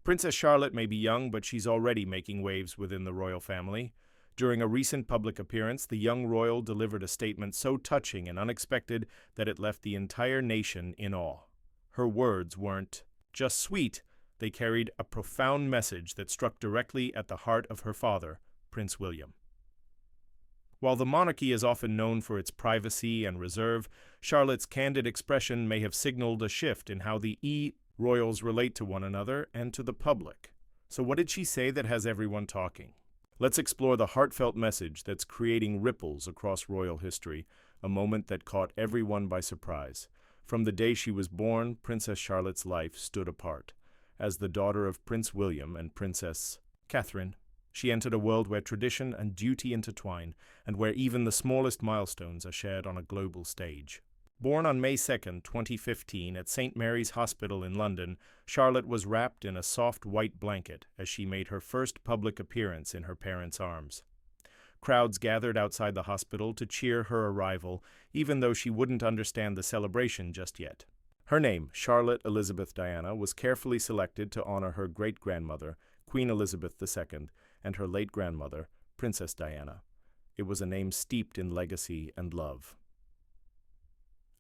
Princess Charlotte may be young, but she's already making waves within the royal family. During a recent public appearance, the young royal delivered a statement so touching and unexpected that it left the entire nation in awe. Her words weren't just sweet, they carried a profound message that struck directly at the heart of her father, Prince William. While the monarchy is often known for its privacy and reserve, Charlotte's candid expression may have signaled a shift in how the royals relate to one another and to the public. So what did she say that has everyone talking? Let's explore the heartfelt message that's creating ripples across royal history, a moment that caught everyone by surprise. From the day she was born, Princess Charlotte's life stood apart. As the daughter of Prince William and Princess Catherine, she entered a world where tradition and duty intertwine, and where even the smallest milestones are shared on a global stage. Born on May 2, 2015, at St. Mary's Hospital in London, Charlotte was wrapped in a soft white blanket as she made her first public appearance in her parents' arms. Crowds gathered outside the hospital to cheer her arrival, even though she wouldn't understand the celebration just yet. Her name, Charlotte Elizabeth Diana, was carefully selected to honor her great-grandmother, Queen Elizabeth II, and her late grandmother, Princess Diana. It was a name steeped in legacy and love.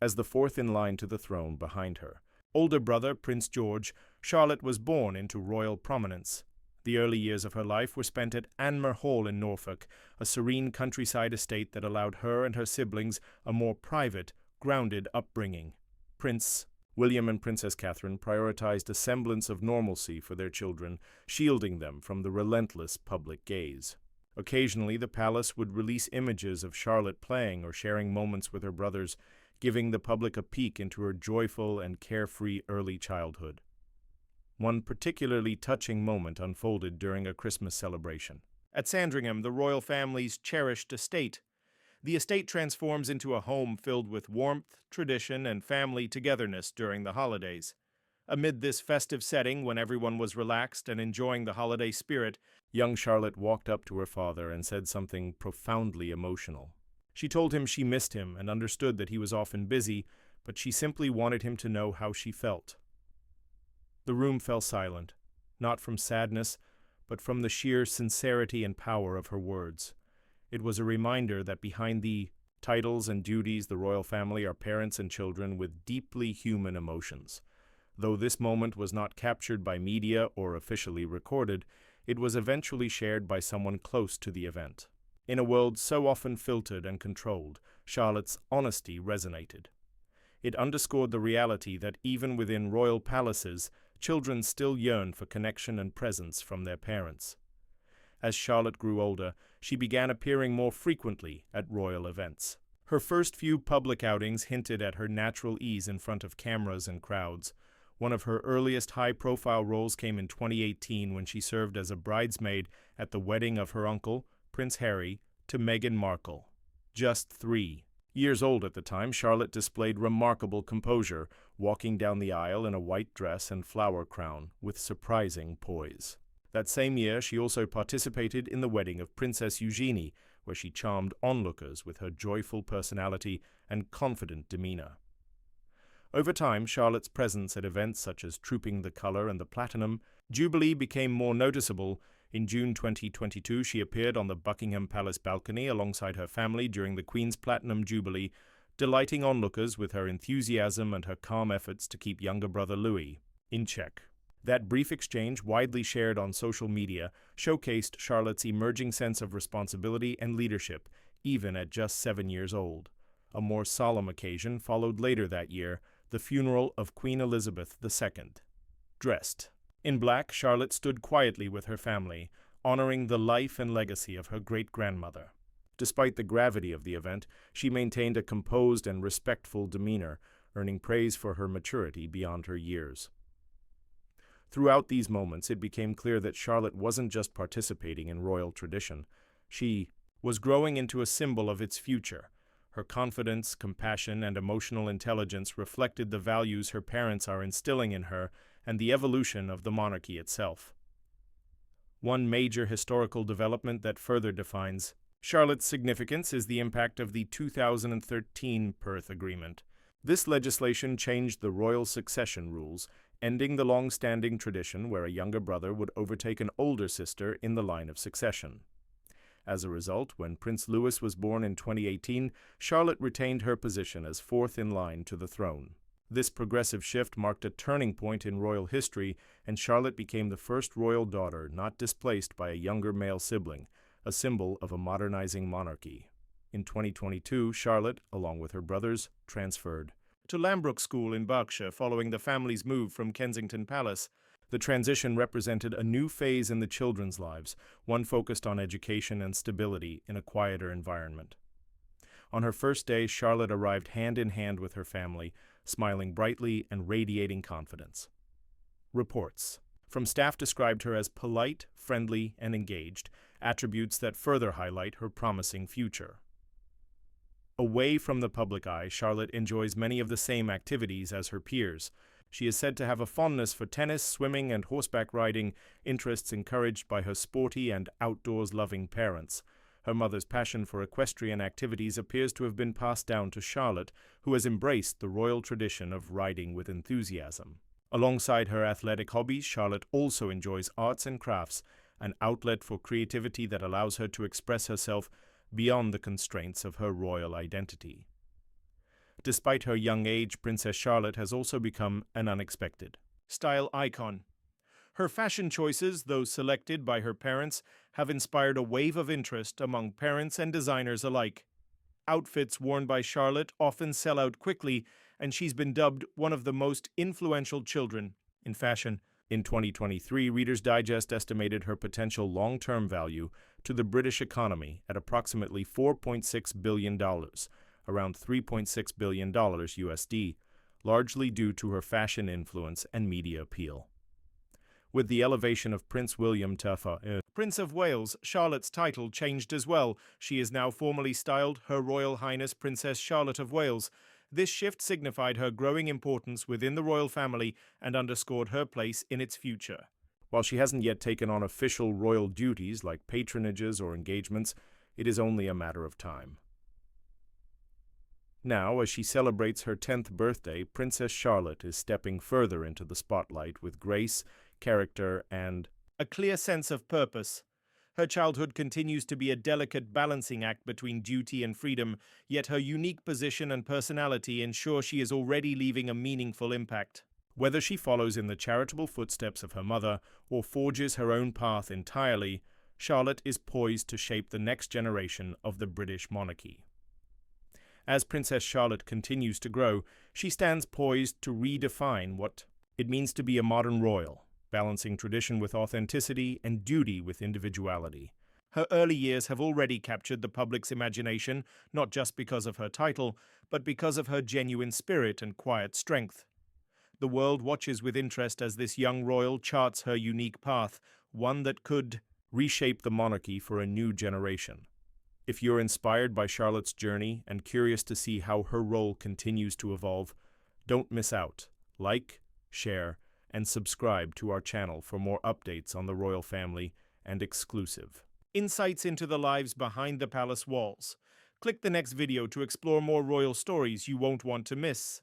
As the fourth in line to the throne behind her older brother, Prince George, Charlotte was born into royal prominence. The early years of her life were spent at Anmer Hall in Norfolk, a serene countryside estate that allowed her and her siblings a more private, grounded upbringing. Prince William and Princess Catherine prioritized a semblance of normalcy for their children, shielding them from the relentless public gaze. Occasionally, the palace would release images of Charlotte playing or sharing moments with her brothers, giving the public a peek into her joyful and carefree early childhood. One particularly touching moment unfolded during a Christmas celebration. At Sandringham, the royal family's cherished estate, the estate transforms into a home filled with warmth, tradition, and family togetherness during the holidays. Amid this festive setting, when everyone was relaxed and enjoying the holiday spirit, young Charlotte walked up to her father and said something profoundly emotional. She told him she missed him and understood that he was often busy, but she simply wanted him to know how she felt. The room fell silent, not from sadness, but from the sheer sincerity and power of her words. It was a reminder that behind the titles and duties the royal family are parents and children with deeply human emotions. Though this moment was not captured by media or officially recorded, it was eventually shared by someone close to the event. In a world so often filtered and controlled, Charlotte's honesty resonated. It underscored the reality that even within royal palaces, children still yearn for connection and presence from their parents. As Charlotte grew older, she began appearing more frequently at royal events. Her first few public outings hinted at her natural ease in front of cameras and crowds. One of her earliest high-profile roles came in 2018 when she served as a bridesmaid at the wedding of her uncle, Prince Harry, to Meghan Markle. Just 3 years old at the time, Charlotte displayed remarkable composure, walking down the aisle in a white dress and flower crown with surprising poise. That same year, she also participated in the wedding of Princess Eugenie, where she charmed onlookers with her joyful personality and confident demeanor. Over time, Charlotte's presence at events such as Trooping the Colour and the Platinum Jubilee became more noticeable. In June 2022, she appeared on the Buckingham Palace balcony alongside her family during the Queen's Platinum Jubilee, delighting onlookers with her enthusiasm and her calm efforts to keep younger brother Louis in check. That brief exchange, widely shared on social media, showcased Charlotte's emerging sense of responsibility and leadership, even at just 7 years old. A more solemn occasion followed later that year, the funeral of Queen Elizabeth II. Dressed in black, Charlotte stood quietly with her family, honoring the life and legacy of her great-grandmother. Despite the gravity of the event, she maintained a composed and respectful demeanor, earning praise for her maturity beyond her years. Throughout these moments, it became clear that Charlotte wasn't just participating in royal tradition. She was growing into a symbol of its future. Her confidence, compassion, and emotional intelligence reflected the values her parents are instilling in her and the evolution of the monarchy itself. One major historical development that further defines Charlotte's significance is the impact of the 2013 Perth Agreement. This legislation changed the royal succession rules, ending the long-standing tradition where a younger brother would overtake an older sister in the line of succession. As a result, when Prince Louis was born in 2018, Charlotte retained her position as fourth in line to the throne. This progressive shift marked a turning point in royal history, and Charlotte became the first royal daughter not displaced by a younger male sibling, a symbol of a modernizing monarchy. In 2022, Charlotte, along with her brothers, transferred to Lambrook School in Berkshire following the family's move from Kensington Palace. The transition represented a new phase in the children's lives, one focused on education and stability in a quieter environment. On her first day, Charlotte arrived hand in hand with her family, smiling brightly and radiating confidence. Reports from staff described her as polite, friendly, and engaged, attributes that further highlight her promising future. Away from the public eye, Charlotte enjoys many of the same activities as her peers. She is said to have a fondness for tennis, swimming, and horseback riding, interests encouraged by her sporty and outdoors-loving parents. Her mother's passion for equestrian activities appears to have been passed down to Charlotte, who has embraced the royal tradition of riding with enthusiasm. Alongside her athletic hobbies, Charlotte also enjoys arts and crafts, an outlet for creativity that allows her to express herself beyond the constraints of her royal identity. Despite her young age, Princess Charlotte has also become an unexpected style icon. Her fashion choices, though selected by her parents, have inspired a wave of interest among parents and designers alike. Outfits worn by Charlotte often sell out quickly, and she's been dubbed one of the most influential children in fashion. In 2023, Reader's Digest estimated her potential long-term value to the British economy at approximately $4.6 billion, around $3.6 billion USD, largely due to her fashion influence and media appeal. With the elevation of Prince William to Prince of Wales, Charlotte's title changed as well. She is now formally styled Her Royal Highness Princess Charlotte of Wales. This shift signified her growing importance within the royal family and underscored her place in its future. While she hasn't yet taken on official royal duties like patronages or engagements, it is only a matter of time. Now, as she celebrates her 10th birthday, Princess Charlotte is stepping further into the spotlight with grace, character, and a clear sense of purpose. Her childhood continues to be a delicate balancing act between duty and freedom, yet her unique position and personality ensure she is already leaving a meaningful impact. Whether she follows in the charitable footsteps of her mother or forges her own path entirely, Charlotte is poised to shape the next generation of the British monarchy. As Princess Charlotte continues to grow, she stands poised to redefine what it means to be a modern royal, balancing tradition with authenticity and duty with individuality. Her early years have already captured the public's imagination, not just because of her title, but because of her genuine spirit and quiet strength. The world watches with interest as this young royal charts her unique path, one that could reshape the monarchy for a new generation. If you're inspired by Charlotte's journey and curious to see how her role continues to evolve, don't miss out. Like, share, and subscribe to our channel for more updates on the royal family and exclusive insights into the lives behind the palace walls. Click the next video to explore more royal stories you won't want to miss.